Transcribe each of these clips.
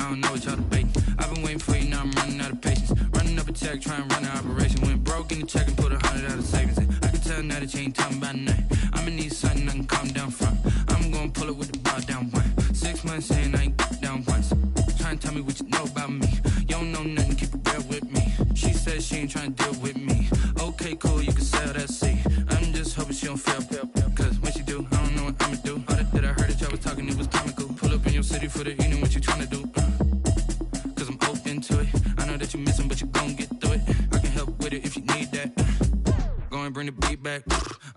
I don't know what y'all debating. I've been waiting for you, now I'm running out of patience. Running up a check, trying to run an operation. Went broke in the check and put 100 out of savings in. I can tell now that you ain't talking about nothing. I'ma need something I can calm down from. I'm gonna pull it with the bar down one. 6 months in, I ain't down once. Trying to tell me what you know about me. You don't know nothing, keep it real with me. She said she ain't trying to deal with me. Okay, cool, you can sell that seat. I'm just hoping she don't fail. Cause when she do, I don't know what I'ma do. All that I heard that y'all was talking, it was comical. Pull up in your city for the evening, what you trying to do? Cause I'm open to it. I know that you missing, but you gon' get through it. I can help with it if you need that. Go and bring the beat back.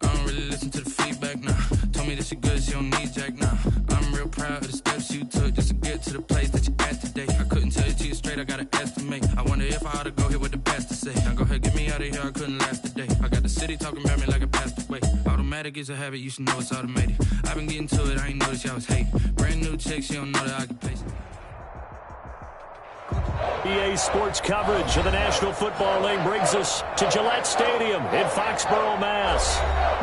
I don't really listen to the feedback, nah. Told me that she good, she don't need Jack, nah. I'm real proud of the steps you took just to get to the place that you at today. I couldn't tell you to you straight, I gotta estimate. I wonder if I ought to go here with the pastor say. Now go ahead, get me out of here, I couldn't last a day. I got the city talking about me like I passed away. Automatic is a habit, you should know it's automated. I've been getting to it, I ain't noticed y'all was hating. Brand new chick, she don't know the occupation. EA Sports coverage of the National Football League brings us to Gillette Stadium in Foxborough, Mass.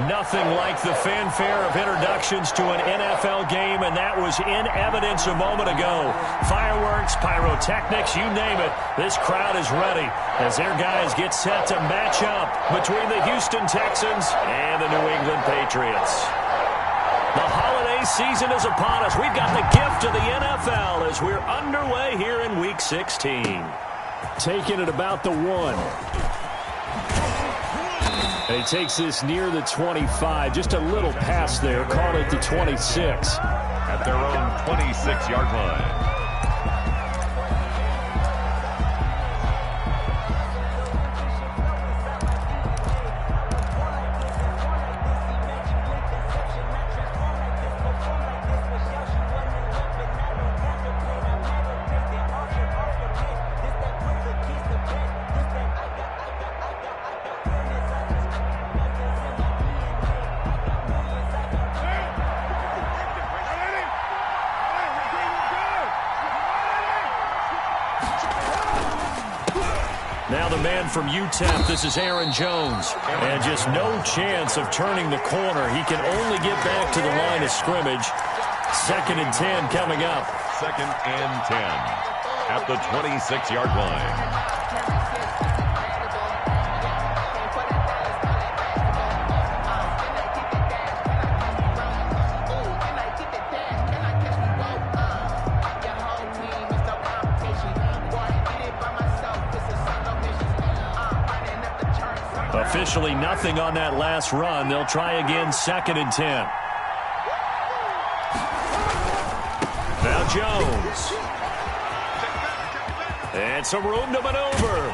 Nothing like the fanfare of introductions to an NFL game, and that was in evidence a moment ago. Fireworks, pyrotechnics, you name it. This crowd is ready as their guys get set to match up between the Houston Texans and the New England Patriots. The holiday season is upon us. We've got the gift of the NFL as we're underway here in Week 16. Taking it about the 1. And he takes this near the 25. Just a little pass there. Call it the 26. At their own 26-yard line. Now the man from UTEP, this is Aaron Jones. And just no chance of turning the corner. He can only get back to the line of scrimmage. 2nd and 10 coming up. 2nd and 10 at the 26-yard line. Officially nothing on that last run. They'll try again 2nd and 10. Now Jones. And some room to maneuver.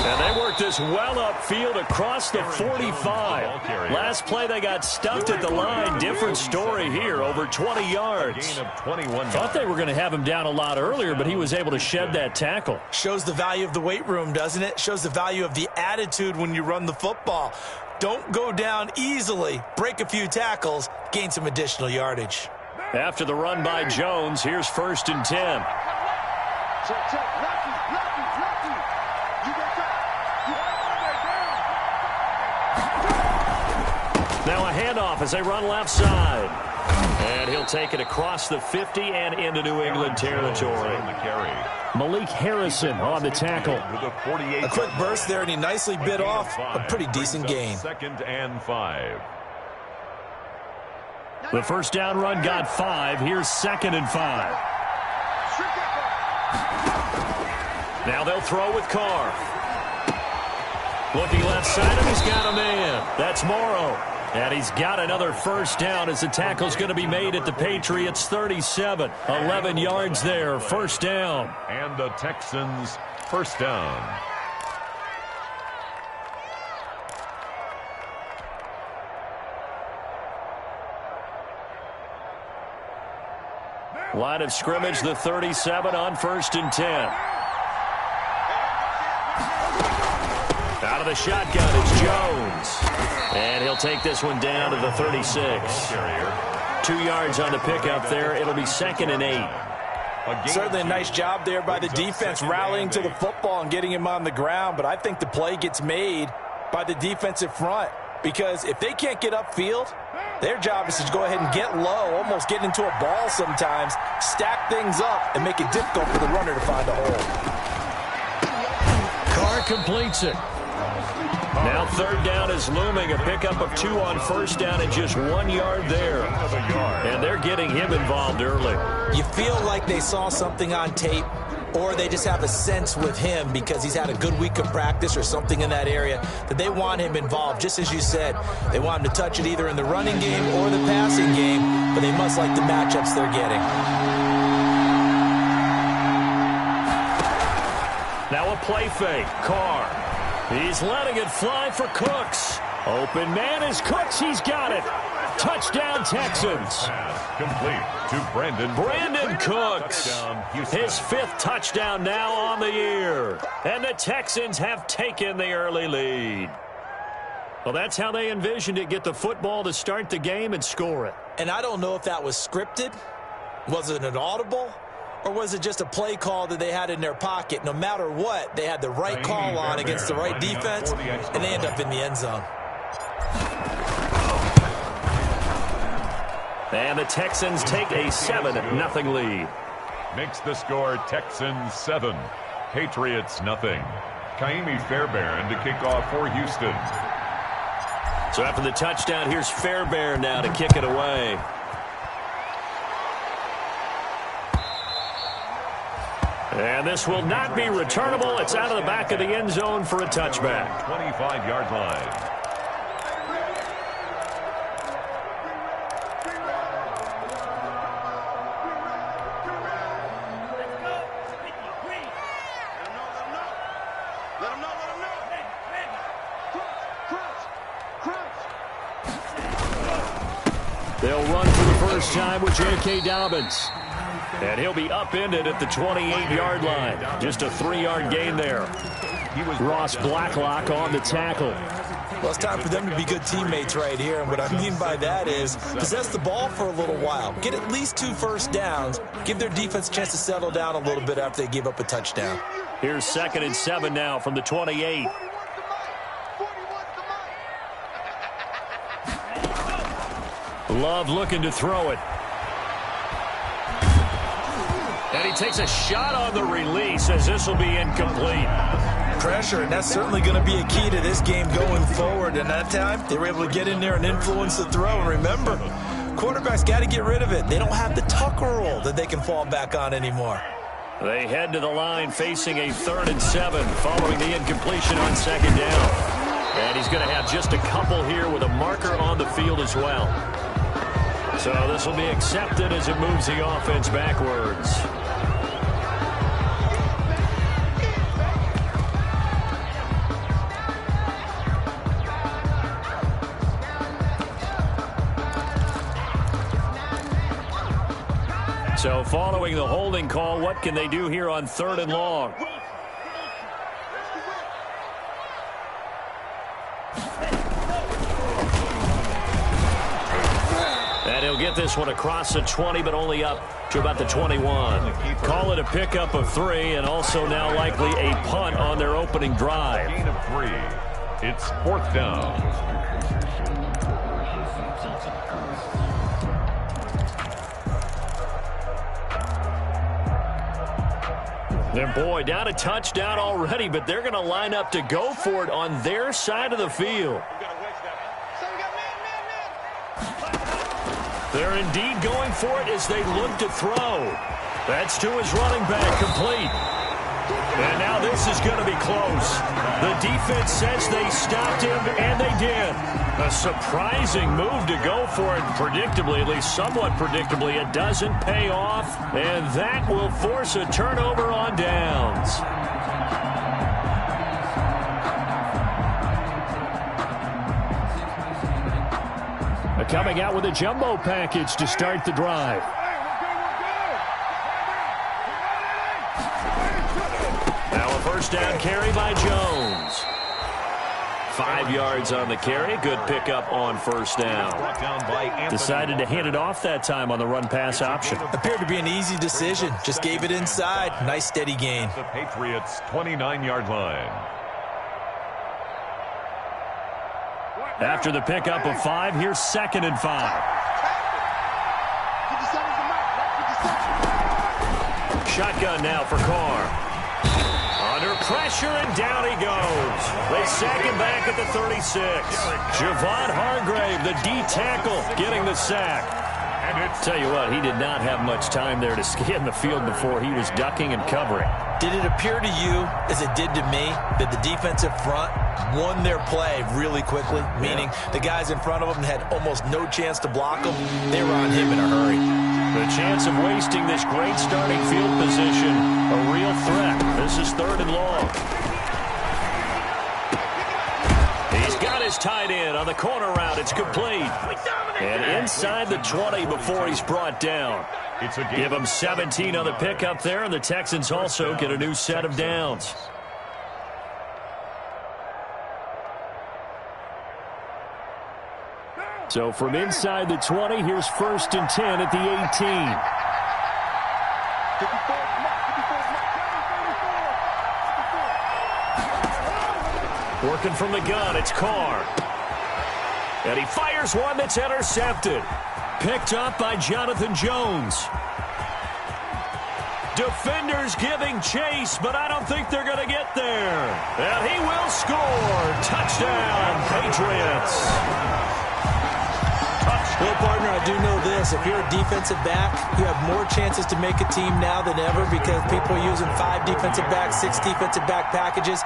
And they work this well upfield across the 45. Last play they got stuffed at the line. Different story here, over 20 yards. Thought they were going to have him down a lot earlier, but he was able to shed that tackle. Shows the value of the weight room, doesn't it? Shows the value of the attitude when you run the football. Don't go down easily. Break a few tackles. Gain some additional yardage. After the run by Jones, here's 1st and 10. Now a handoff as they run left side. And he'll take it across the 50 and into New England territory. Malik Harrison on the tackle. A quick burst there, and he nicely bit off a pretty decent gain. 2nd and 5. The first down run got 5. Here's 2nd and 5. Now they'll throw with Carr. Looking left side, and he's got a man. That's Morrow. And he's got another first down as the tackle's going to be made at the Patriots 37. 11 yards there, first down. And the Texans first down. Line of scrimmage, the 37 on 1st and 10. Out of the shotgun, it's Jones. And he'll take this one down to the 36. 2 yards on the pickup there. It'll be 2nd and 8. Certainly a nice job there by the defense rallying to the football and getting him on the ground. But I think the play gets made by the defensive front. Because if they can't get upfield, Their job is to go ahead and get low, almost get into a ball sometimes, stack things up, and make it difficult for the runner to find a hole. Carr completes it. Now third down is looming. A pickup of 2 on first down and just 1 yard there. And they're getting him involved early. You feel like they saw something on tape, or they just have a sense with him because he's had a good week of practice or something in that area that they want him involved. Just as you said, they want him to touch it either in the running game or the passing game, but they must like the matchups they're getting. Now a play fake. Carr. He's letting it fly for Cooks. Open man is Cooks. He's got it. Touchdown, Texans. Complete to Brandon Cooks. His 5th touchdown now on the year. And the Texans have taken the early lead. Well, that's how they envisioned it. Get the football to start the game and score it. And I don't know if that was scripted. Was it an audible? Or was it just a play call that they had in their pocket? No matter what, they had the right call on against the right defense, and they end up in the end zone. And the Texans take a 7-0 lead. Makes the score Texans 7, Patriots nothing. Kaimi Fairbairn to kick off for Houston. So after the touchdown, here's Fairbairn now to kick it away. And this will not be returnable. It's out of the back of the end zone for a touchback. 25-yard line. They'll run for the first time with J.K. Dobbins. And he'll be upended at the 28-yard line. Just a 3-yard gain there. Ross Blacklock on the tackle. Well, it's time for them to be good teammates right here. And what I mean by that is possess the ball for a little while. Get at least 2 first downs. Give their defense a chance to settle down a little bit after they give up a touchdown. Here's 2nd and 7 now from the 28. Love looking to throw it. And he takes a shot on the release as this will be incomplete. Pressure, and that's certainly going to be a key to this game going forward. And that time, they were able to get in there and influence the throw. And remember, quarterbacks got to get rid of it. They don't have the Tucker roll that they can fall back on anymore. They head to the line facing a 3rd and 7 following the incompletion on 2nd down. And he's going to have just a couple here with a marker on the field as well. So this will be accepted as it moves the offense backwards. So following the holding call, what can they do here on 3rd and long? And he'll get this one across the 20, but only up to about the 21. Call it a pickup of 3, and also now likely a punt on their opening drive. Gain of 3. It's 4th down. And boy, down a touchdown already, but they're going to line up to go for it on their side of the field. They're indeed going for it as they look to throw. That's to his running back, complete. And now this is going to be close. The defense says they stopped him, and they did. A surprising move to go for it. Predictably, at least somewhat predictably, it doesn't pay off, and that will force a turnover on downs. Coming out with a jumbo package to start the drive. Now a first down carry by Jones. 5 yards on the carry. Good pickup on first down. Decided to hand it off that time on the run-pass option. Appeared to be an easy decision. Just gave it inside. Nice steady gain. The Patriots' 29-yard line. After the pickup of 5, here's 2nd and 5. Shotgun now for Carr. Under pressure, and down he goes. They sack him back at the 36. Javon Hargrave, the D-tackle, getting the sack. Tell you what, he did not have much time there to scan the field before he was ducking and covering. Did it appear to you, as it did to me, that the defensive front won their play really quickly? Meaning the guys in front of them had almost no chance to block him. They were on him in a hurry. The chance of wasting this great starting field position, a real threat. This is 3rd and long. He's got his tight end on the corner route. It's complete. And inside the 20 before he's brought down. Give him 17 on the pickup there, and the Texans also get a new set of downs. So from inside the 20, here's 1st and 10 at the 18. Working from the gun, it's Carr. And he fires one that's intercepted. Picked up by Jonathan Jones. Defenders giving chase, but I don't think they're going to get there. And he will score. Touchdown, Patriots. Well, partner, I do know this. If you're a defensive back, you have more chances to make a team now than ever because people are using 5 defensive backs, 6 defensive back packages.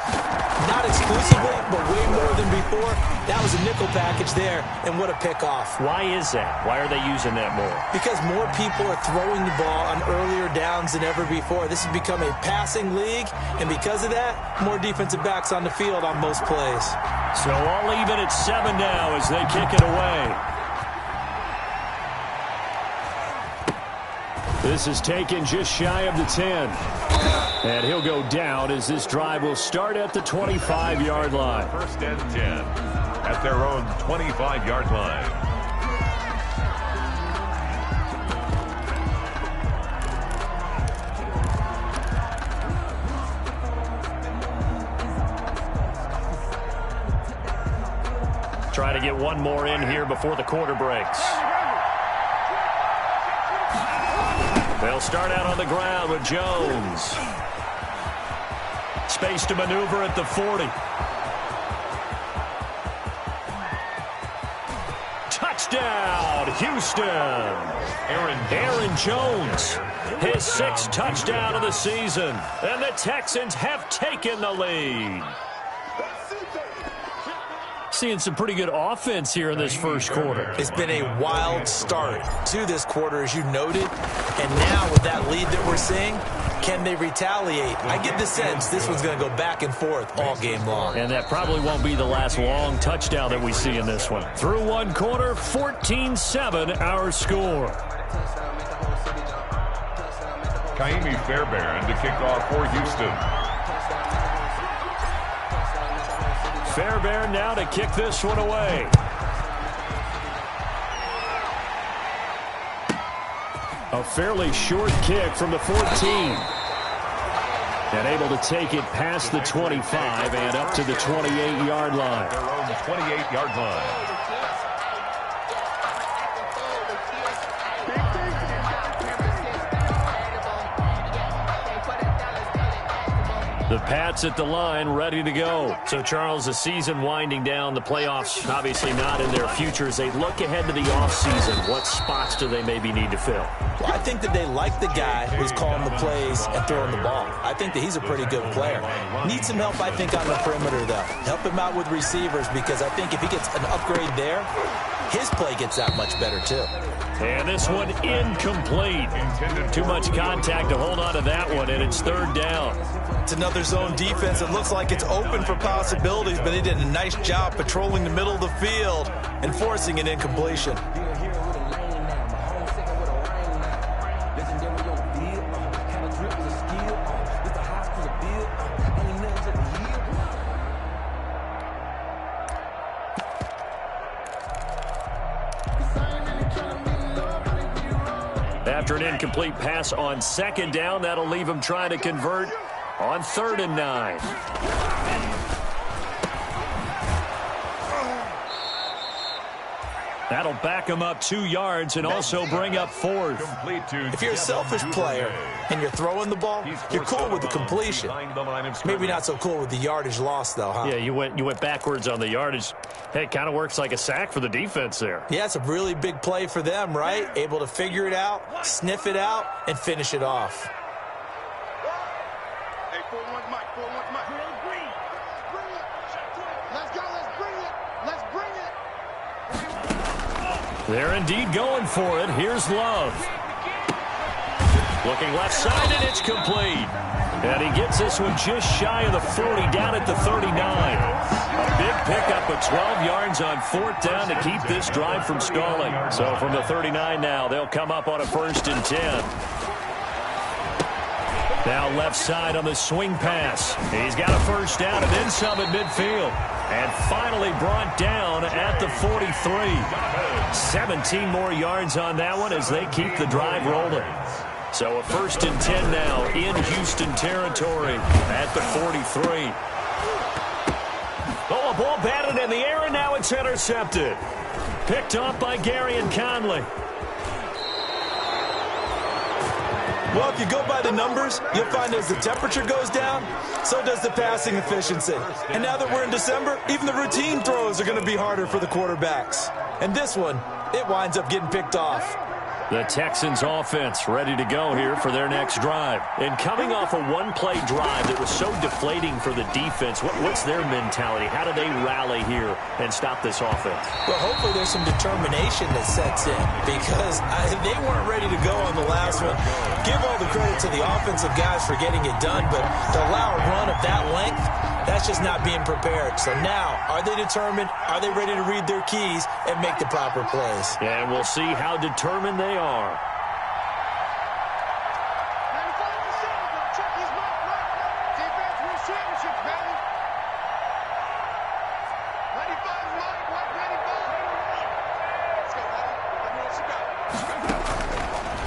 Not exclusively, but way more than before. That was a nickel package there, and what a pickoff. Why is that? Why are they using that more? Because more people are throwing the ball on earlier downs than ever before. This has become a passing league, and because of that, more defensive backs on the field on most plays. So I'll leave it at 7 now as they kick it away. This is taken just shy of the 10. And he'll go down as this drive will start at the 25-yard line. 1st and 10 at their own 25-yard line. Try to get one more in here before the quarter breaks. They'll start out on the ground with Jones. Space to maneuver at the 40. Touchdown, Houston. Aaron Jones, his 6th touchdown of the season. And the Texans have taken the lead. Seeing some pretty good offense here in this first quarter. It's been a wild start to this quarter, as you noted. And now with that lead that we're seeing, can they retaliate? I get the sense this one's going to go back and forth all game long. And that probably won't be the last long touchdown that we see in this one. Through one quarter, 14-7 our score. Kaimi Fairbairn to kick off for Houston. Fairbairn now to kick this one away. A fairly short kick from the 14. And able to take it past the 25 and up to the 28-yard line. Their own 28-yard line. The Pats at the line, ready to go. So, Charles, the season winding down, the playoffs obviously not in their future. As they look ahead to the offseason, what spots do they maybe need to fill? Well, I think that they like the guy who's calling the plays and throwing the ball. I think that he's a pretty good player. Needs some help, I think, on the perimeter, though. Help him out with receivers because I think if he gets an upgrade there, his play gets that much better, too. And this one incomplete. Too much contact to hold on to that one, and it's 3rd down. It's another zone defense. It looks like it's open for possibilities, but they did a nice job patrolling the middle of the field and forcing an incompletion. After an incomplete pass on 2nd down, that'll leave him trying to convert on 3rd and 9. That'll back him up 2 yards and also bring up 4th. If you're a selfish player and you're throwing the ball, you're cool with the completion. Maybe not so cool with the yardage loss, though, huh? Yeah, you went backwards on the yardage. Hey, it kind of works like a sack for the defense there. Yeah, it's a really big play for them, right? Able to figure it out, sniff it out, and finish it off. Hey, 4-1 Mike, 4-1 Mike. Let's go, let's bring it. Let's bring it. They're indeed going for it. Here's Love. Looking left side, and it's complete. And he gets this one just shy of the 40, down at the 39. A big pickup of 12 yards on 4th down to keep this drive from stalling. So from the 39 now, they'll come up on a 1st and 10. Now left side on the swing pass. He's got a 1st down and then some at midfield. And finally brought down at the 43. 17 more yards on that one as they keep the drive rolling. So a 1st and 10 now in Houston territory at the 43. Oh, a ball batted in the air, and now it's intercepted. Picked off by Gary and Conley. Well, if you go by the numbers, you'll find as the temperature goes down, so does the passing efficiency. And now that we're in December, even the routine throws are going to be harder for the quarterbacks. And this one, it winds up getting picked off. The Texans offense ready to go here for their next drive. And coming off a one-play drive that was so deflating for the defense, what's their mentality? How do they rally here and stop this offense? Well, hopefully there's some determination that sets in because they weren't ready to go on the last one. Give all the credit to the offensive guys for getting it done, but to allow a run of that length, that's just not being prepared. So now, are they determined? Are they ready to read their keys and make the proper plays? And we'll see how determined they are.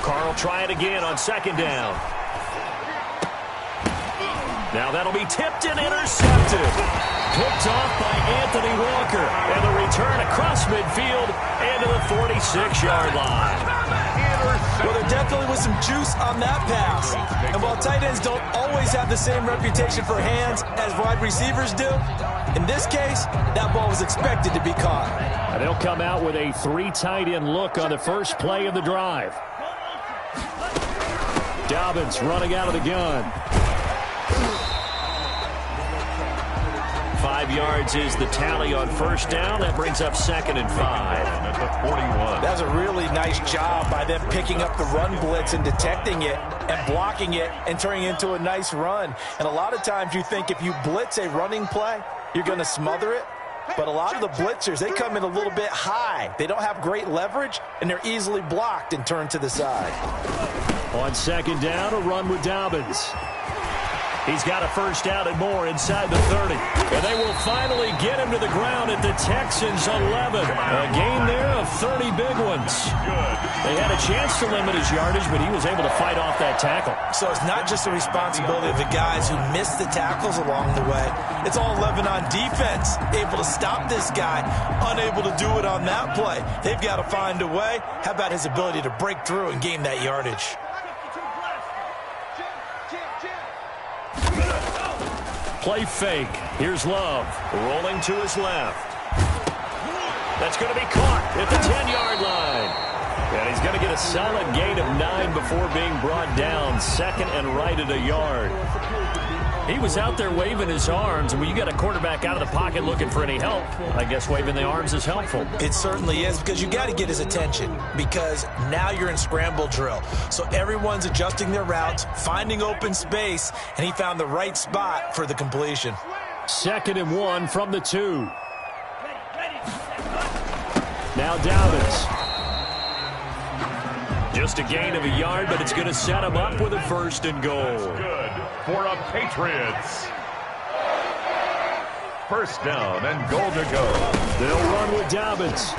Carl try it again on 2nd down. Now that'll be tipped and intercepted. Picked off by Anthony Walker. And the return across midfield and to the 46-yard line. Well, there definitely was some juice on that pass. And while tight ends don't always have the same reputation for hands as wide receivers do, in this case, that ball was expected to be caught. And they'll come out with a 3 tight end look on the first play of the drive. Dobbins running out of the gun. 5 yards is the tally on 1st down. That brings up 2nd and 5. At the 41. That's a really nice job by them picking up the run blitz and detecting it and blocking it and turning it into a nice run. And a lot of times you think if you blitz a running play, you're going to smother it. But a lot of the blitzers, they come in a little bit high. They don't have great leverage, and they're easily blocked and turned to the side. On 2nd down, a run with Dobbins. He's got a 1st down and more inside the 30. And they will finally get him to the ground at the Texans' 11. A gain there of 30 big ones. They had a chance to limit his yardage, but he was able to fight off that tackle. So it's not just the responsibility of the guys who missed the tackles along the way. It's all 11 on defense, able to stop this guy, unable to do it on that play. They've got to find a way. How about his ability to break through and gain that yardage? Play fake. Here's Love. Rolling to his left. That's going to be caught at the 10-yard line. And he's going to get a solid gain of 9 before being brought down. 2nd and right at a yard. He was out there waving his arms, and when you got a quarterback out of the pocket looking for any help, I guess waving the arms is helpful. It certainly is, because you got to get his attention, because now you're in scramble drill. So everyone's adjusting their routes, finding open space, and he found the right spot for the completion. 2nd and 1 from the 2. Now Dobbins. Just a gain of a yard, but it's going to set him up with a 1st and goal. Good for a Patriots. 1st down and goal to go. They'll run with Dobbins.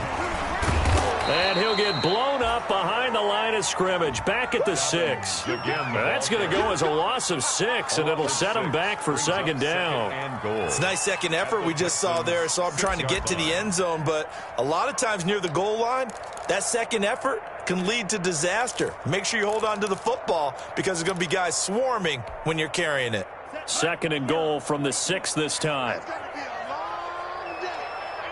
And he'll get blown up behind the line of scrimmage, back at the 6. That's going to go as a loss of 6, and it'll set him back for second down. It's a nice second effort we just saw there. So I'm trying to get to the end zone, but a lot of times near the goal line, that second effort can lead to disaster. Make sure you hold on to the football because there's going to be guys swarming when you're carrying it. Second and goal from the 6 this time. It's going to be a long day.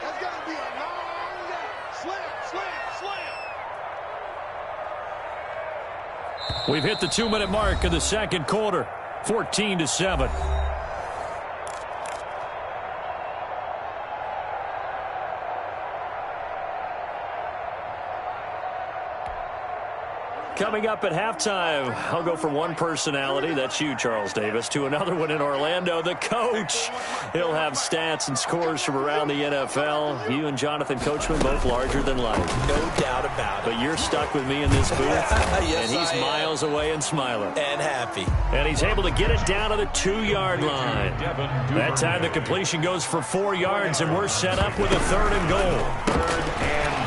It's going to be a long day. Slam, slam, slam. We've hit the 2-minute mark of the second quarter, 14-7. Coming up at halftime, I'll go from one personality, that's you, Charles Davis, to another one in Orlando, the coach. He'll have stats and scores from around the NFL. You and Jonathan Coachman, both larger than life. No doubt about it. But you're stuck with me in this booth, Yes, and he's miles away and smiling. And happy. And he's able to get it down to the 2-yard line. That time the completion goes for 4 yards, and we're set up with a 3rd and goal.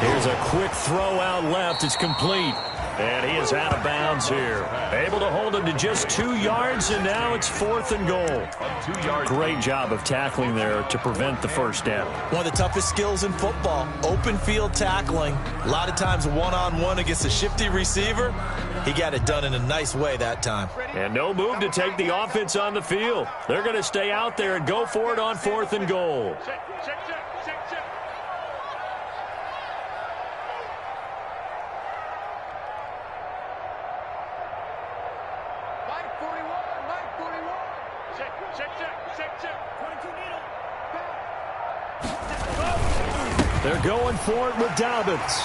Here's a quick throw out left. It's complete. And he is out of bounds here. Able to hold him to just 2 yards, and now it's 4th and goal. Great job of tackling there to prevent the first down. One of the toughest skills in football, open field tackling. A lot of times one-on-one against a shifty receiver. He got it done in a nice way that time. And no move to take the offense on the field. They're going to stay out there and go for it on 4th and goal. They're going for it with Dobbins.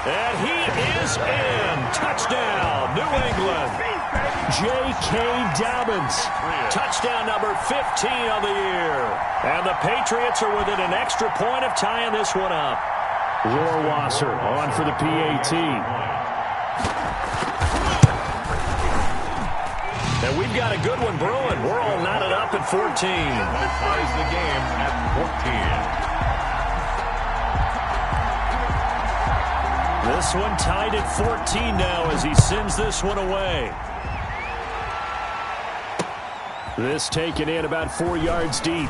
And he is in. Touchdown, New England. J.K. Dobbins. Touchdown number 15 of the year. And the Patriots are within an extra point of tying this one up. Rohrwasser on for the PAT. And we've got a good one brewing. We're all knotted up at 14. That ties the game at 14. This one tied at 14 now as he sends this one away. This taken in about 4 yards deep.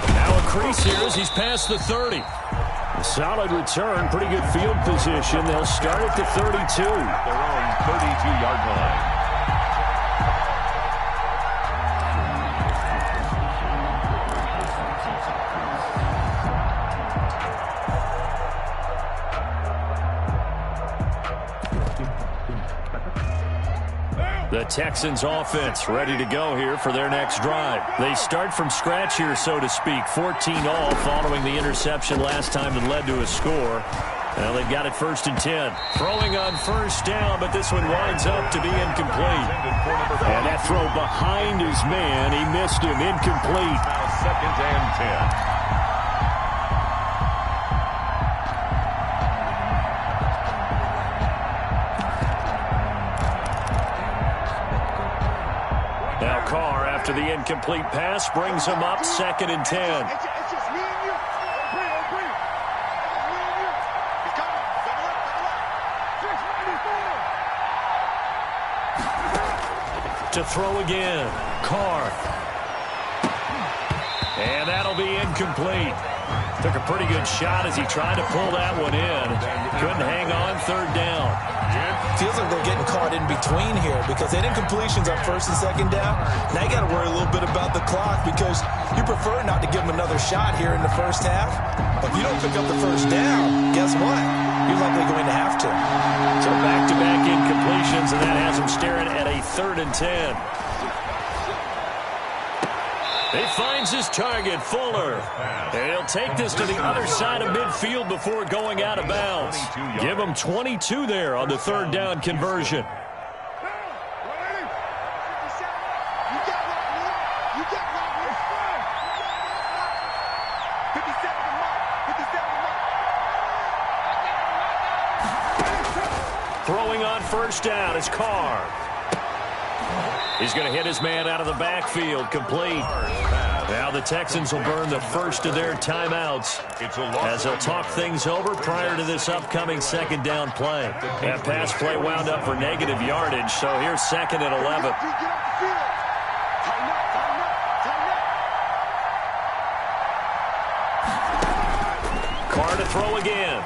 Now a crease here as he's past the 30. A solid return, pretty good field position. They'll start at the 32. Their own 32-yard line. The Texans offense ready to go here for their next drive. They start from scratch here, so to speak. 14-all following the interception last time that led to a score. Now they've got it 1st and 10. Throwing on 1st down, but this one winds up to be incomplete. And that throw behind his man, he missed him. Incomplete. Now 2nd and 10. Now Carr, after the incomplete pass, brings him up 2nd and 10. It's just me and you. Breathe. It's me and you. He's coming. Double up. To throw again. Carr. And that'll be incomplete. Took a pretty good shot as he tried to pull that one in. Couldn't hang on 3rd down. Feels like they're getting caught in between here because they did incompletions on 1st and 2nd down. Now you got to worry a little bit about the clock because you prefer not to give them another shot here in the first half. But if you don't pick up the 1st down, guess what? You're likely going to have to. So back-to-back incompletions, and that has him staring at a 3rd and 10. He finds his target, Fuller. And he'll take this to the other side of midfield before going out of bounds. Give him 22 there on the 3rd down conversion. Throwing on 1st down is Carr. He's going to hit his man out of the backfield, complete. Now the Texans will burn the first of their timeouts as they'll talk things over prior to this upcoming second down play. That pass play wound up for negative yardage, so here's second and 11. Carr to throw again.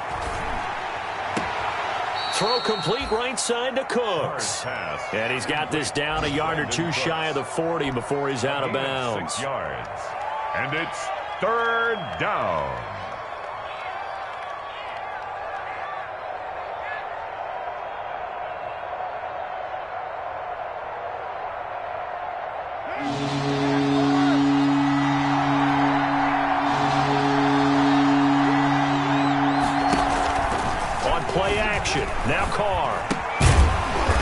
Throw complete right side to Cooks. And he's got this down a yard or two shy of the 40 before he's out of bounds. 6 yards. And it's third down. Play action. Now Carr.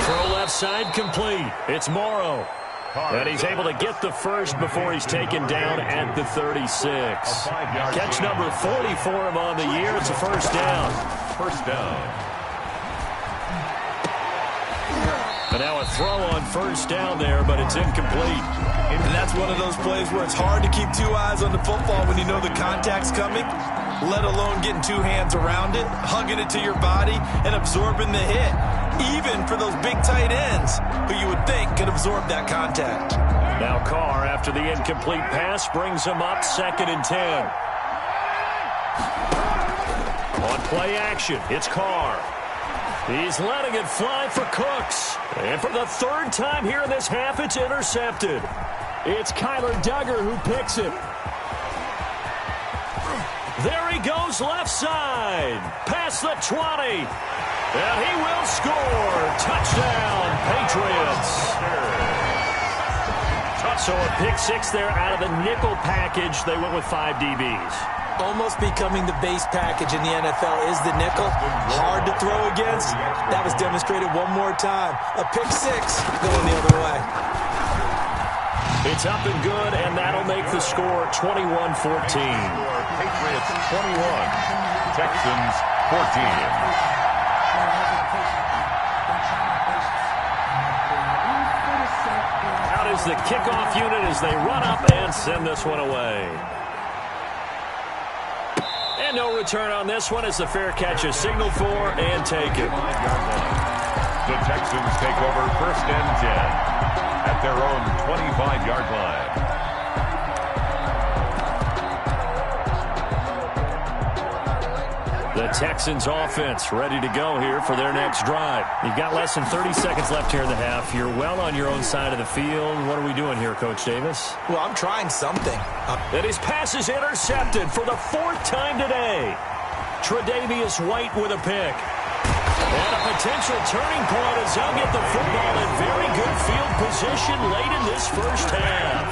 Throw left side complete. It's Morrow. And he's able to get the first before he's taken down at the 36. Catch number 40 for him on the year. It's a first down. First down. And now a throw on first down there, but it's incomplete. And that's one of those plays where it's hard to keep two eyes on the football when you know the contact's coming, let alone getting two hands around it, hugging it to your body, and absorbing the hit, even for those big tight ends who you would think could absorb that contact. Now Carr, after the incomplete pass, brings him up second and 10. On play action, it's Carr. He's letting it fly for Cooks. And for the third time here in this half, it's intercepted. It's Kyler Duggar who picks it. There he goes left side. Past the 20. And he will score. Touchdown, Patriots. So a pick six there out of the nickel package. They went with 5 DBs. Almost becoming the base package in the NFL is the nickel. Hard to throw against. That was demonstrated one more time. A pick six going the other way. It's up and good, and that'll make the score 21-14. Patriots 21, Texans 14. Out is the kickoff unit as they run up and send this one away. And no return on this one as the fair catch is signaled for and taken. The Texans take over first and 10 at their own 25-yard line. The Texans offense ready to go here for their next drive. You've got less than 30 seconds left here in the half. You're well on your own side of the field. What are we doing here, Coach Davis? Well, I'm trying something. And his pass is intercepted for the 4th time today. Tre'Davious White with a pick. And a potential turning point as they'll get the football in very good field position late in this first half.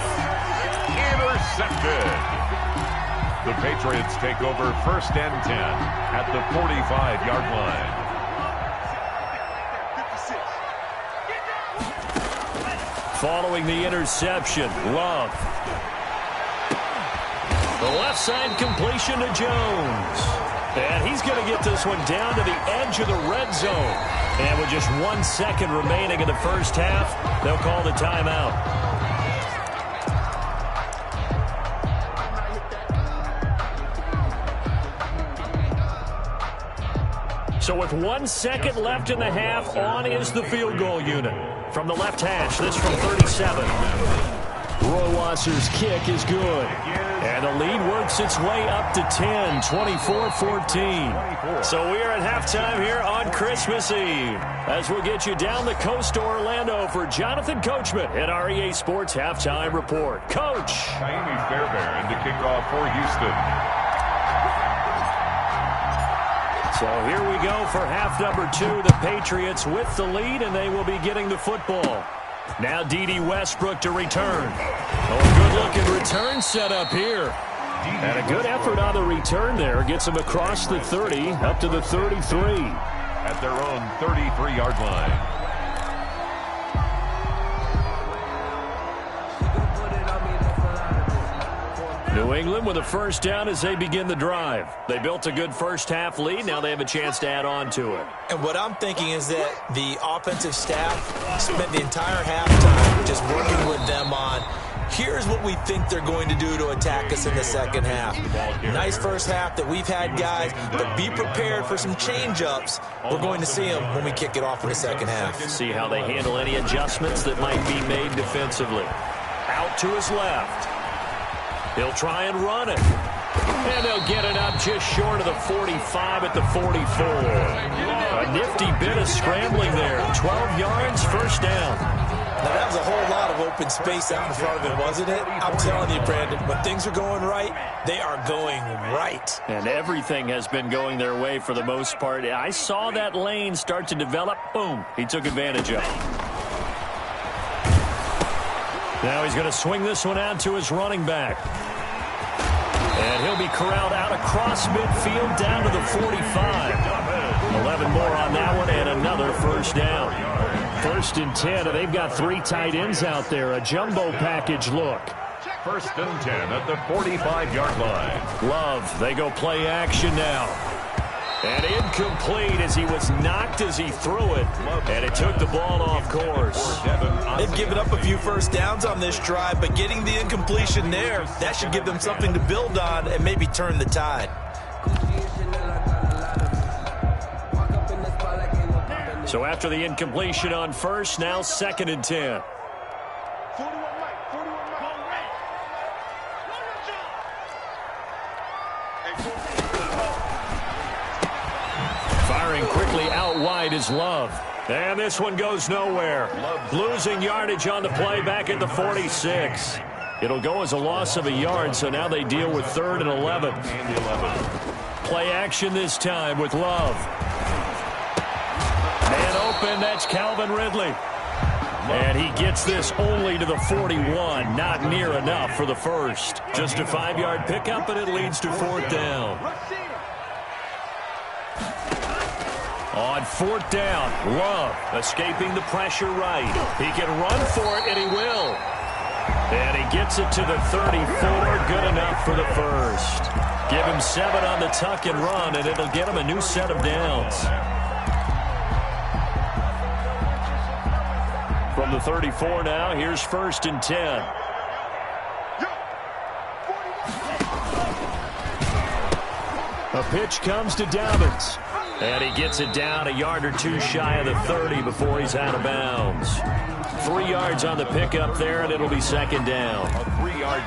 Intercepted. The Patriots take over first and 10 at the 45-yard line. Following the interception, Love. The left side completion to Jones. And he's going to get this one down to the edge of the red zone. And with just 1 second remaining in the first half, they'll call the timeout. So with 1 second left in the half, on is the field goal unit. From the left hash, this from 37. Roy Wasser's kick is good. And the lead works its way up to 10, 24-14. So we are at halftime here on Christmas Eve, as we'll get you down the coast to Orlando for Jonathan Coachman at our EA Sports Halftime Report. Coach. Kaimi Fairbairn to kick off for Houston. So here we go for half number 2. The Patriots with the lead, and they will be getting the football. Now D.D. Westbrook to return. Oh, good-looking return set up here. And a good effort on the return there. Gets him across the 30, up to the 33. At their own 33-yard line. New England with a first down as they begin the drive. They built a good first-half lead. Now they have a chance to add on to it. And what I'm thinking is that the offensive staff spent the entire halftime just working with them on, here's what what we think they're going to do to attack us in the second half. Nice first half that we've had, guys, but be prepared for some change-ups. We're going to see them when we kick it off in the second half. See how they handle any adjustments that might be made defensively. Out to his left. He'll try and run it. And they'll get it up just short of the 45 at the 44. A nifty bit of scrambling there. 12 yards, first down. Now, that was a whole lot of open space out in front of him, wasn't it? I'm telling you, Brandon, when things are going right, they are going right. And everything has been going their way for the most part. I saw that lane start to develop. Boom. He took advantage of it. Now he's going to swing this one out to his running back. And he'll be corralled out across midfield down to the 45. 11 more on that one and another first down. 1st and 10, and they've got 3 tight ends out there. A jumbo package look. 1st and 10 at the 45-yard line. Love, they go play action now. And incomplete as he was knocked as he threw it. And it took the ball off course. They've given up a few first downs on this drive, but getting the incompletion there, that should give them something to build on and maybe turn the tide. So after the incompletion on first, now 2nd and 10. Firing quickly out wide is Love. And this one goes nowhere. Losing yardage on the play back at the 46. It'll go as a loss of a yard, so now they deal with 3rd and 11. Play action this time with Love. Man open, that's Calvin Ridley. And he gets this only to the 41. Not near enough for the first. Just a 5-yard pickup, and it leads to 4th down. On 4th down, Love escaping the pressure right. He can run for it, and he will. And he gets it to the 34. Good enough for the first. Give him 7 on the tuck and run, and it'll get him a new set of downs. From the 34 now, here's 1st and 10. A pitch comes to Dobbins. And he gets it down a yard or 2 shy of the 30 before he's out of bounds. 3 yards on the pickup there, and it'll be 2nd down.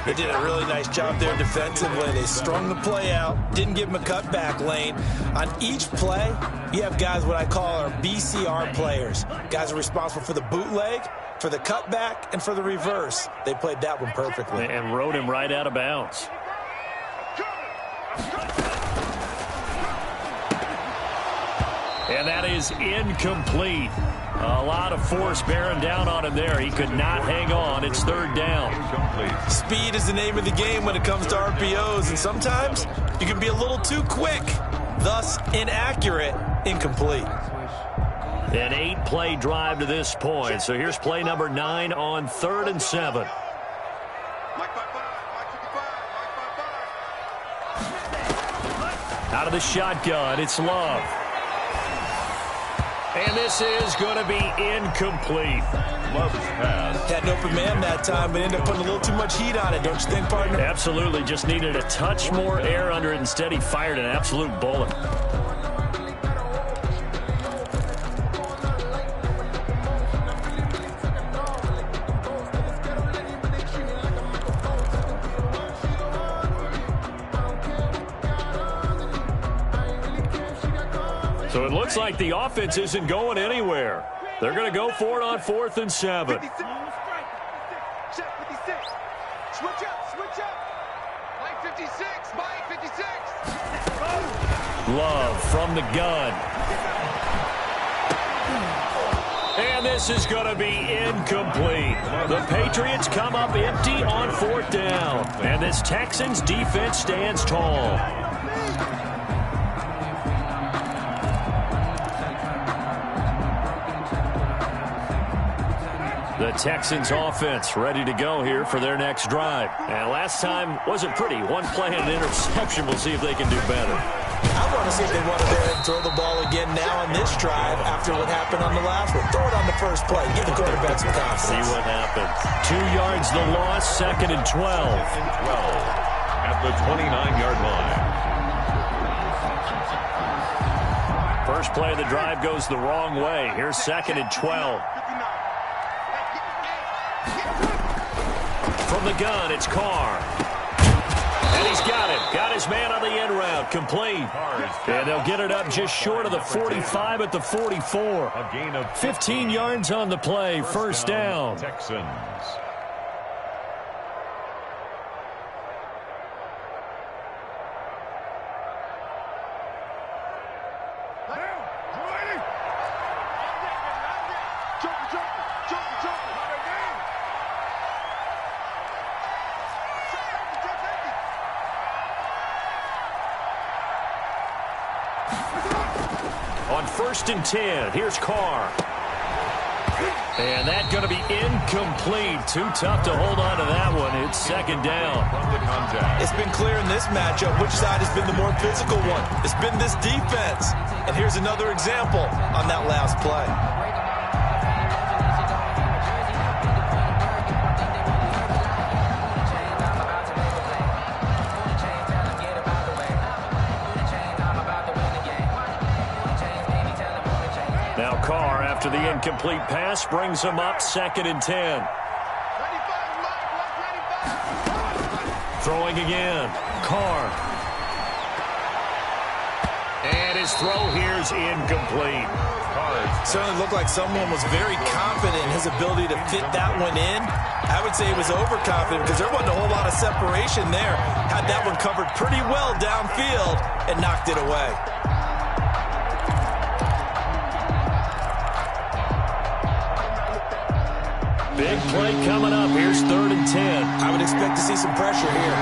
They did a really nice job there defensively. They strung the play out, didn't give him a cutback lane. On each play, you have guys what I call our BCR players. Guys are responsible for the bootleg, for the cutback, and for the reverse. They played that one perfectly. And rode him right out of bounds. And that is incomplete. A lot of force bearing down on him there. He could not hang on. It's 3rd down. Speed is the name of the game when it comes to RPOs, and sometimes you can be a little too quick, thus inaccurate, incomplete. An 8-play drive to this point. So here's play number 9 on 3rd and 7. Out of the shotgun, it's Love. And this is going to be incomplete. Love's pass. Had an open man that time, but ended up putting a little too much heat on it, don't you think, partner? Absolutely. Just needed a touch more air under it. Instead, he fired an absolute bullet. So it looks like the offense isn't going anywhere. They're going to go for it on 4th and 7. 56. Check 56. Switch up. Mike 56. Love from the gun. And this is going to be incomplete. The Patriots come up empty on 4th down. And this Texans defense stands tall. The Texans offense ready to go here for their next drive. And last time wasn't pretty. 1 play and an interception. We'll see if they can do better. I want to see if they want to go ahead and throw the ball again now on this drive after what happened on the last one. Throw it on the first play. Give the quarterback some confidence. See what happens. 2 yards the loss, 2nd and 12. At the 29-yard line. First play of the drive goes the wrong way. Here's 2nd and 12. From the gun, it's Carr. And he's got it. Got his man on the end route. Complete. And they'll get it up just short of the 45 at the 44. A gain of 15 yards on the play. First down. Texans. On 1st and 10, here's Carr. And that's going to be incomplete. Too tough to hold on to that one. It's 2nd down. It's been clear in this matchup which side has been the more physical one. It's been this defense. And here's another example on that last play. Now Carr, after the incomplete pass, brings him up 2nd and 10. Throwing again. Carr. And his throw here's incomplete. Certainly looked like someone was very confident in his ability to fit that one in. I would say he was overconfident because there wasn't a whole lot of separation there. Had that one covered pretty well downfield and knocked it away. Big play coming up. Here's 3rd and 10. I would expect to see some pressure here.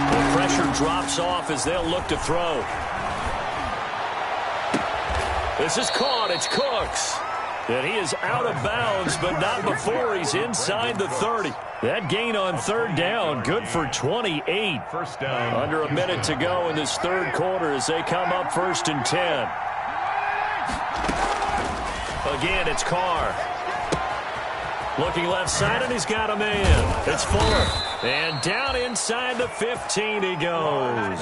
The pressure drops off as they'll look to throw. This is caught. It's Cooks. And he is out of bounds, but not before he's inside the 30. That gain on 3rd down, good for 28. First down. Under a minute to go in this 3rd quarter as they come up 1st and 10. Again, it's Carr. Looking left side, and he's got a man. It's Fuller. And down inside the 15 he goes.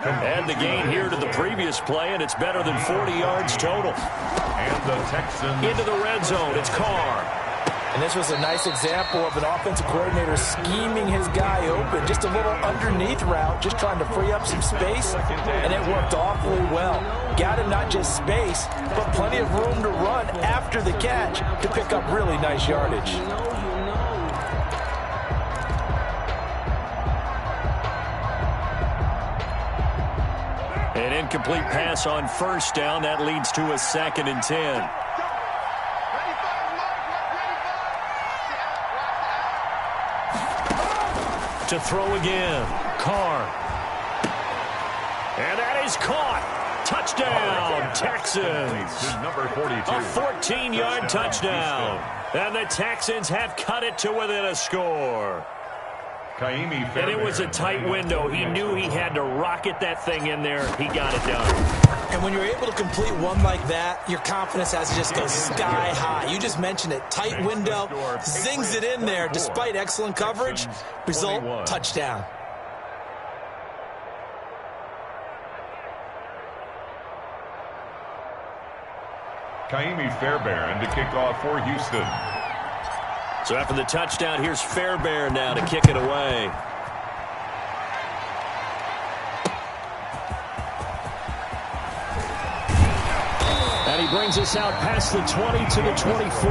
Add the gain here to the previous play, and it's better than 40 yards total. And the Texans. Into the red zone, it's Carr. And this was a nice example of an offensive coordinator scheming his guy open. Just a little underneath route, just trying to free up some space, and it worked awfully well. Got him not just space, but plenty of room to run after the catch to pick up really nice yardage. An incomplete pass on 1st down. That leads to a 2nd and 10. To throw again. Carr. And that is caught. Touchdown, Texans. Number 42. A 14-yard touchdown. And the Texans have cut it to within a score. And it was a tight window. He knew he had to rocket that thing in there. He got it done. And when you're able to complete one like that, your confidence has to just go sky high. You just mentioned it. Tight window, zings it in there despite excellent coverage. Result, touchdown. Kaimi Fairbairn to kick off for Houston. So after the touchdown, here's Fairbairn now to kick it away. And he brings us out past the 20 to the 24.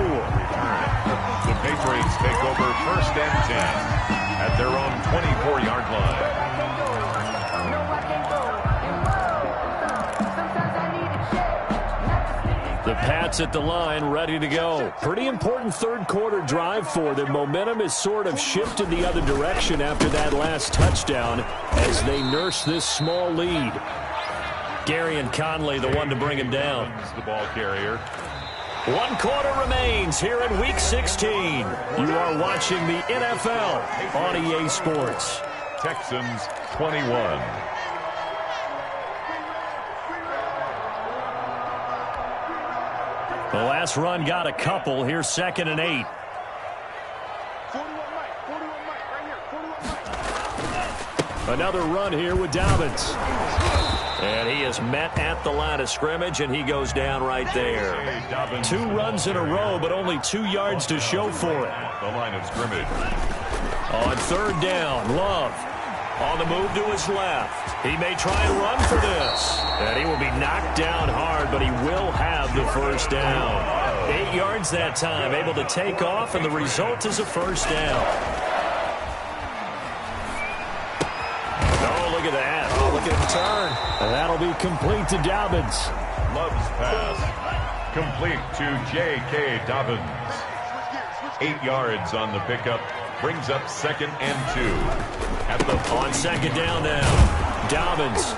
The Patriots take over 1st and 10 at their own 24-yard line. The Pats at the line, ready to go. Pretty important 3rd quarter drive for them. Momentum has sort of shifted the other direction after that last touchdown as they nurse this small lead. Gary and Conley, the one to bring him down. The ball carrier. 1 quarter remains here in Week 16. You are watching the NFL on EA Sports. Texans 21. The last run got a couple. Here's 2nd and 8. 41 Mike, right here, 41 Mike. Another run here with Dobbins. And he is met at the line of scrimmage, and he goes down right there. 2 runs in a row, but only 2 yards to show for it. The line of scrimmage. On 3rd down, Love on the move to his left. He may try and run for this. And he will be knocked down hard, but he will have the first down. 8 yards that time, able to take off, and the result is a first down. Oh, look at that. Oh, look at him turn. And that'll be complete to Dobbins. Love's pass. Complete to J.K. Dobbins. 8 yards on the pickup. Brings up 2nd and 2. On 2nd down now, Dobbins.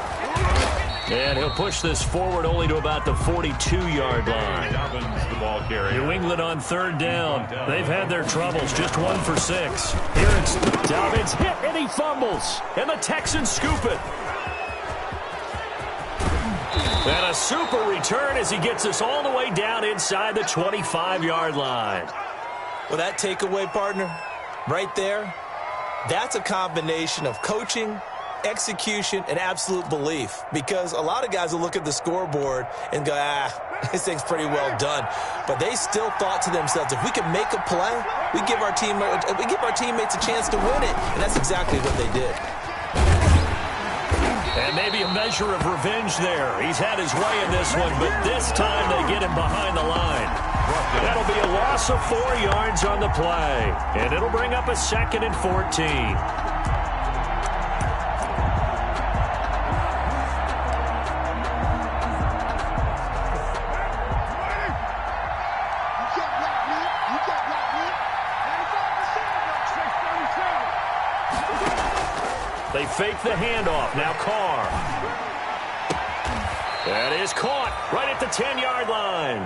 And he'll push this forward only to about the 42-yard line. Dobbins, the ball carrier. New England on 3rd down. They've had their troubles, just 1 for 6. Here it's Dobbins hit, and he fumbles. And the Texans scoop it. And a super return as he gets us all the way down inside the 25-yard line. Well, that takeaway, partner, right there, that's a combination of coaching, execution, and absolute belief. Because a lot of guys will look at the scoreboard and go, this thing's pretty well done. But they still thought to themselves, if we can make a play, we give our teammates a chance to win it. And that's exactly what they did. And maybe a measure of revenge there. He's had his way in this one, but this time they get him behind the line. That'll be a loss of 4 yards on the play. And it'll bring up a 2nd and 14. They fake the handoff. Now Carr. That is caught right at the 10-yard line.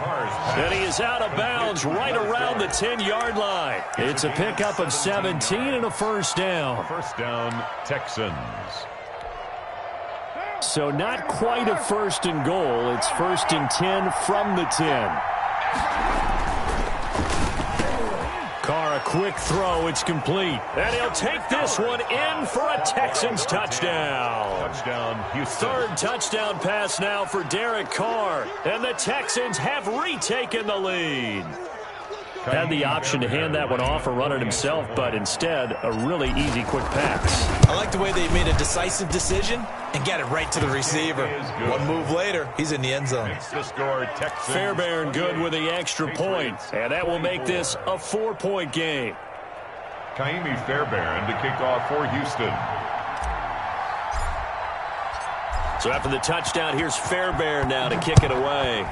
And he is out of bounds right around the 10-yard line. It's a pickup of 17 and a first down. First down, Texans. So not quite a 1st and goal. It's 1st and 10 from the 10. Carr, a quick throw. It's complete. And he'll take this one in for a Texans touchdown. Touchdown, Houston. 3rd touchdown pass now for Derek Carr. And the Texans have retaken the lead. Had the option to hand that one off or run it himself, but instead, a really easy, quick pass. I like the way they made a decisive decision and got it right to the receiver. One move later, he's in the end zone. It's the score, Texans. Fairbairn good with the extra point, and that will make this a 4-point game. Kaimi Fairbairn to kick off for Houston. So after the touchdown, here's Fairbairn now to kick it away.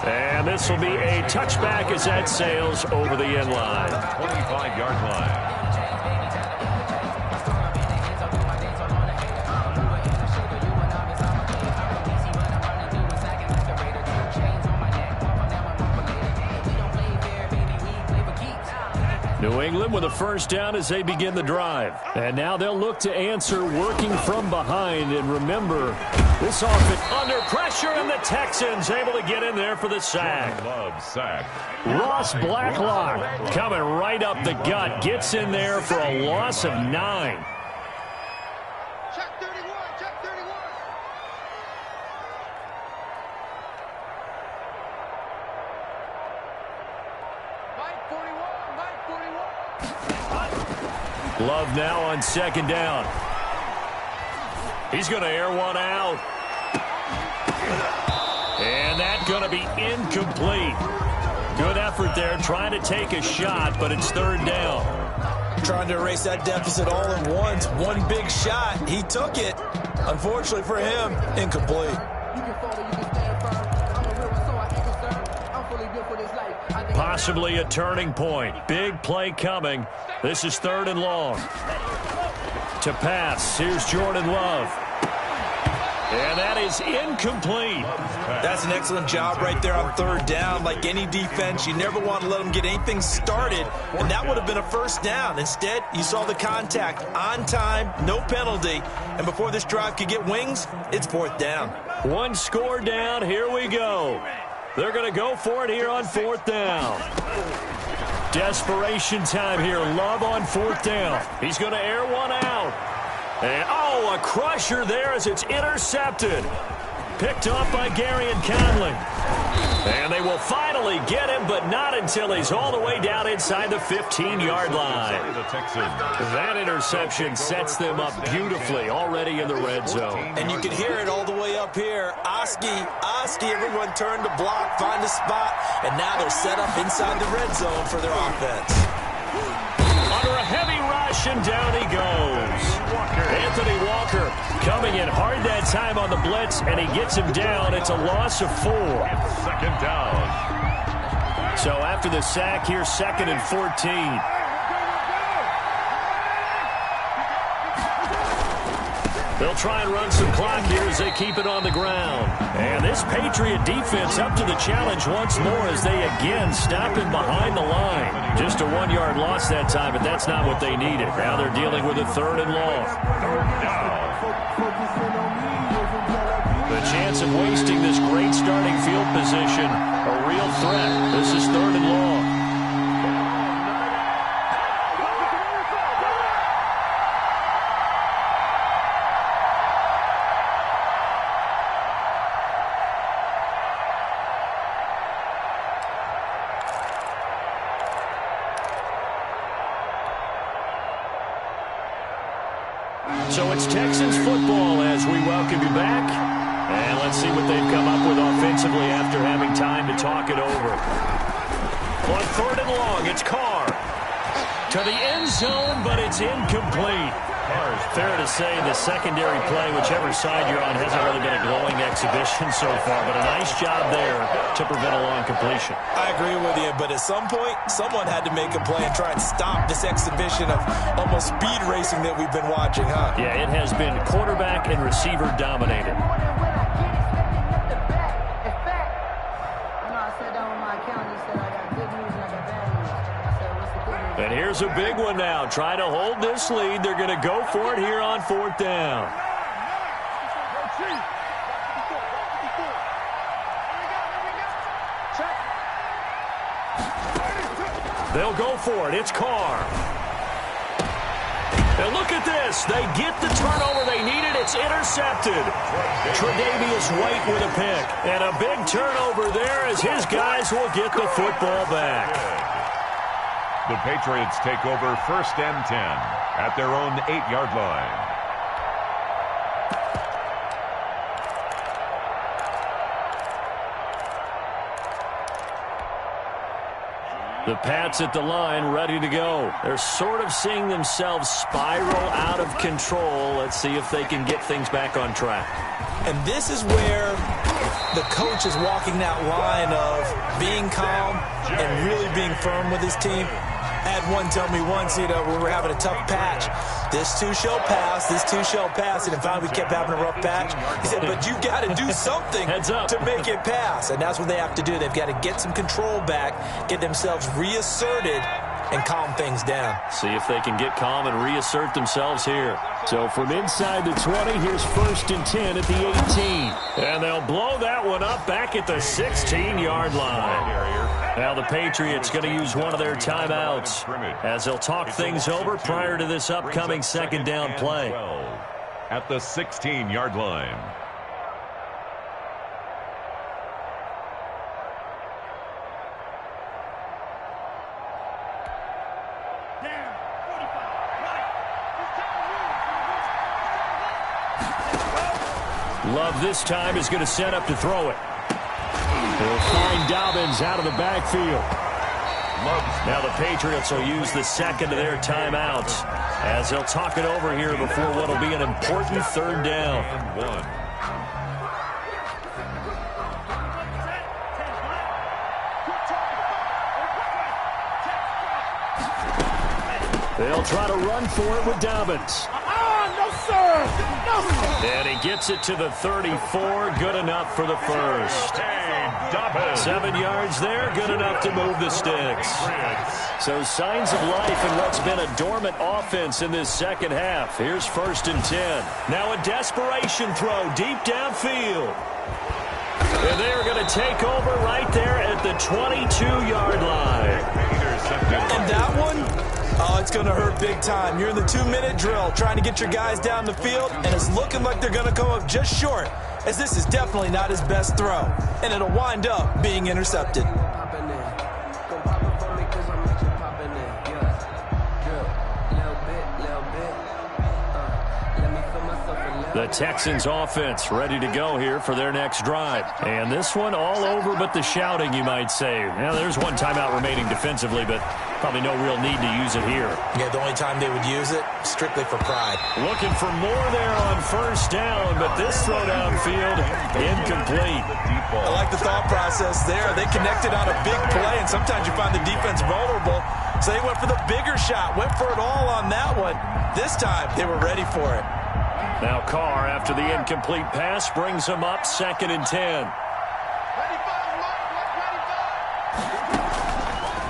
And this will be a touchback as that sails over the end line. 25-yard line. New England with a first down as they begin the drive. And now they'll look to answer working from behind. And remember, this offense under pressure, and the Texans able to get in there for the sack. Love sack. Ross Blacklock coming right up the gut. Gets in there for a loss of 9. Check 31, check 31. Mike 41, Mike 41. Love now on 2nd down. He's going to air one out. And that's going to be incomplete. Good effort there trying to take a shot, but it's 3rd down. Trying to erase that deficit all at once. One big shot. He took it. Unfortunately for him, incomplete. Possibly a turning point. Big play coming. This is 3rd and long. To pass, here's Jordan Love. And that is incomplete. That's an excellent job right there on third down. Like any defense, you never want to let them get anything started, and that would have been a first down. Instead, you saw the contact on time, no penalty, and before this drive could get wings, it's fourth down. One score down. Here we go. They're going to go for it here on fourth down. Desperation time here. Love on fourth down. He's going to air one out. And, a crusher there as it's intercepted. Picked off by Gary and Conley. And they will finally get him, but not until he's all the way down inside the 15-yard line. That interception sets them up beautifully already in the red zone. And you can hear it all the way up here. Oski, everyone turned to block, find a spot, and now they're set up inside the red zone for their offense. Under a heavy rush, and down he goes. Anthony Walker coming in hard that time on the blitz, and he gets him down. It's a loss of 4. Second down. So after the sack here, 2nd and 14. They'll try and run some clock here as they keep it on the ground. And this Patriot defense up to the challenge once more as they again stop him behind the line. Just a 1-yard loss that time, but that's not what they needed. Now they're dealing with a 3rd and long. The chance of wasting this great starting field position, a real threat. This is 3rd and long. So it's Texans football as we welcome you back. And let's see what they've come up with offensively after having time to talk it over. On 3rd and long, it's Carr. To the end zone, but it's incomplete. Fair to say the secondary play, whichever side you're on, hasn't really been a glowing exhibition so far, but a nice job there to prevent a long completion. I agree with you, but at some point, someone had to make a play and try and stop this exhibition of almost speed racing that we've been watching, huh? Yeah, it has been quarterback and receiver dominated. And here's a big one now. Trying to hold this lead. They're going to go for it here on 4th down. They'll go for it. It's Carr. And look at this. They get the turnover they needed. It's intercepted. Tre'Davious White with a pick. And a big turnover there as his guys will get the football back. The Patriots take over 1st and 10 at their own 8-yard line. The Pats at the line, ready to go. They're sort of seeing themselves spiral out of control. Let's see if they can get things back on track. And this is where the coach is walking that line of being calm and really being firm with his team. I had one tell me once, we were having a tough patch. This too shall pass, this too shall pass. And finally we kept having a rough patch. He said, but you got to do something to make it pass. And that's what they have to do. They've got to get some control back, get themselves reasserted, and calm things down. See if they can get calm and reassert themselves here. So from inside the 20, here's 1st and 10 at the 18. And they'll blow that one up back at the 16-yard line. Now the Patriots going to use one of their timeouts as they'll talk things over prior to this upcoming 2nd down play. At the 16-yard line. Love this time is going to set up to throw it. They'll find Dobbins out of the backfield. Now the Patriots will use the 2nd of their timeouts as they'll talk it over here before what will be an important 3rd down. They'll try to run for it with Dobbins. And he gets it to the 34. Good enough for the first. 7 yards there. Good enough to move the sticks. So signs of life in what's been a dormant offense in this second half. Here's 1st and 10. Now a desperation throw deep downfield. And they are going to take over right there at the 22-yard line. And that one, oh, it's going to hurt big time. You're in the 2-minute drill trying to get your guys down the field, and it's looking like they're going to come up just short, as this is definitely not his best throw, and it'll wind up being intercepted. The Texans offense ready to go here for their next drive. And this one all over but the shouting, you might say. Now, there's one timeout remaining defensively, but probably no real need to use it here. Yeah, the only time they would use it, strictly for pride. Looking for more there on 1st down, but this throw downfield, incomplete. I like the thought process there. They connected on a big play, and sometimes you find the defense vulnerable. So they went for the bigger shot, went for it all on that one. This time, they were ready for it. Now Carr, after the incomplete pass, brings him up 2nd and 10.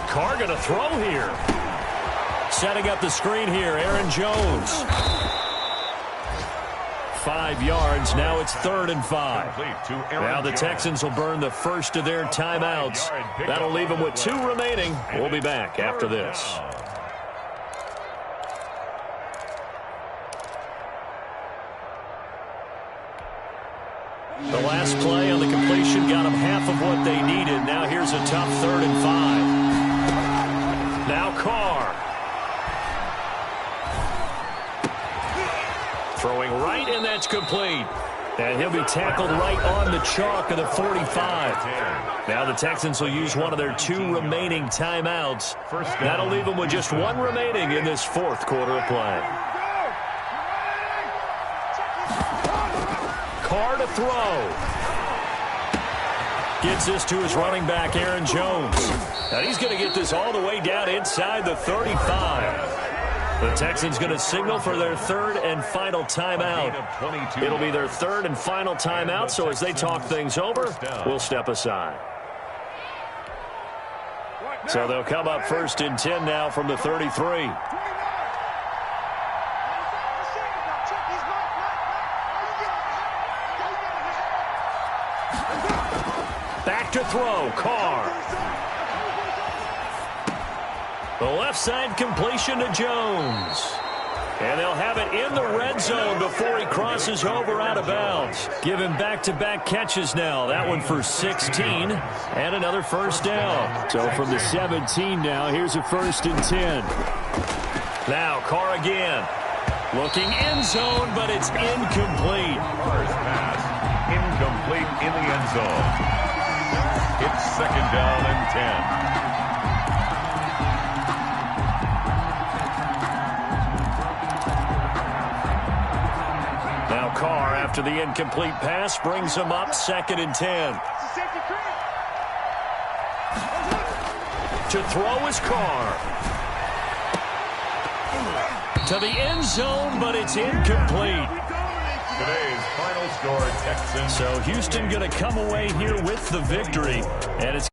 Carr going to throw here. Setting up the screen here, Aaron Jones. 5 yards. Now it's 3rd and 5. Now the Texans will burn the first of their timeouts. That'll leave them with 2 remaining. We'll be back after this. The last play on the completion got them half of what they needed. Now here's a tough 3rd and 5. Now Carr. Throwing right, and that's complete. And he'll be tackled right on the chalk of the 45. Now the Texans will use one of their 2 remaining timeouts. That'll leave them with just 1 remaining in this 4th quarter of play. Carr to throw. Gets this to his running back, Aaron Jones. And he's going to get this all the way down inside the 35. The Texans going to signal for their 3rd and final timeout. It'll be their 3rd and final timeout, so as they talk things over, we'll step aside. So they'll come up 1st and 10 now from the 33. Back to throw, Carr. The left side completion to Jones. And they'll have it in the red zone before he crosses over out of bounds. Give him back-to-back catches now. That one for 16 and another 1st down. So from the 17 now, here's a 1st and 10. Now Carr again. Looking end zone, but it's incomplete. Carr's pass incomplete in the end zone. It's 2nd down and 10. Now Carr, after the incomplete pass, brings him up 2nd and 10. To throw is Carr. To the end zone, but it's incomplete. Today's final score, Texans. So Houston going to come away here with the victory. And it's